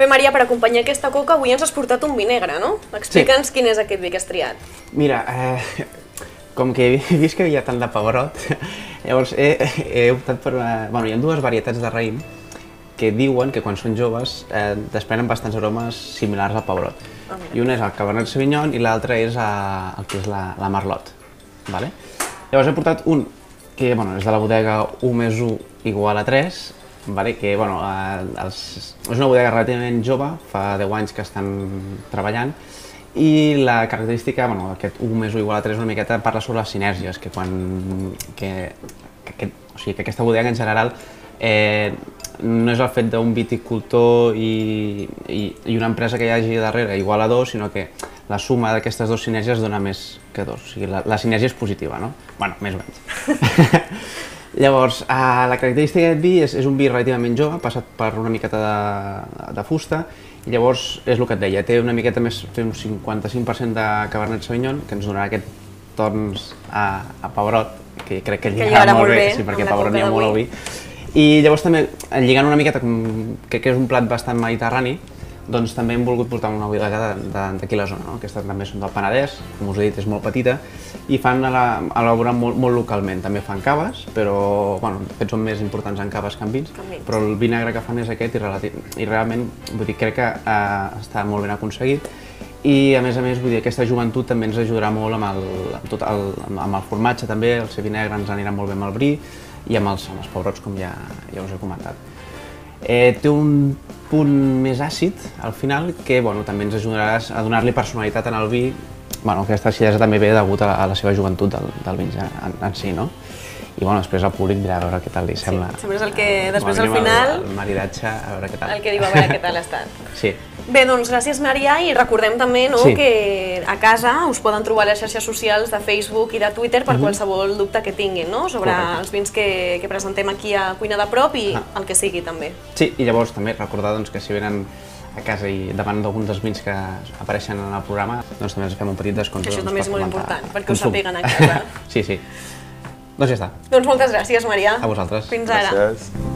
Bé, Maria, per acompanyar aquesta coca avui ens has portat un vi negre, no? Explica'ns quin és aquest vi que has triat. Mira, com que he vist que hi ha tant de pebrot, llavors he optat per una... Bueno, hi ha dues varietats de raïm que diuen que quan són joves desprenen bastants aromes similars al pebrot. I una és el Cabernet Sauvignon i l'altra és el que és la Merlot. Llavors he portat un que és de la bodega 1+1=3, que és una bodega relativament jove, fa 10 anys que estan treballant, i la característica, aquest 1+1=3 una miqueta parla sobre les sinergies, que aquesta bodega en general no és el fet d'un viticultor i una empresa que hi hagi darrere igual a dos, sinó que la suma d'aquestes dues sinergies dona més que dos, o sigui, la sinergia és positiva, no? Bueno, més o menys. Llavors, la característica d'aquest vi és un vi relativament jove, passat per una miqueta de fusta, i llavors és el que et deia, té una miqueta més, té un 55% de Cabernet Sauvignon, que ens donarà aquest tons a pebrot, que crec que lligarà molt bé, perquè pebrot n'hi ha molt al vi. I llavors també, lligant una miqueta, crec que és un plat bastant mediterrani, doncs també hem volgut portar una bodega d'aquí la zona. Aquestes també són del Penedès, com us he dit, és molt petita, i fan elaborar molt localment. També fan caves, però de fet són més importants en caves que en vins, però el vi negre que fan és aquest i realment crec que està molt ben aconseguit. I a més, aquesta joventut també ens ajudarà molt amb el formatge també, el ser vi negre ens anirà molt bé amb el brie i amb els pebrots, com ja us he comentat. Té un punt més àcid al final que també ens ajudarà a donar-li personalitat en el vi. Aquesta acidesa també ve degut a la seva joventut del vi en si, no? I després el públic dirà a veure què tal li sembla. Sempre és el que després al final... El maridatge, a veure què tal. El que diu a veure què tal ha estat. Sí. Bé, doncs gràcies, Maria, i recordem també que a casa us poden trobar a les xarxes socials de Facebook i de Twitter per qualsevol dubte que tinguin sobre els vins que presentem aquí a Cuina de Prop i el que sigui també. Sí, i llavors també recordar que si venen a casa i davant d'alguns dels vins que apareixen en el programa, doncs també ens fem un petit descompte. Això també és molt important, perquè ho sàpiguen a casa. Sí. Doncs ja està. Doncs moltes gràcies, Maria. A vosaltres. Fins ara. Gràcies.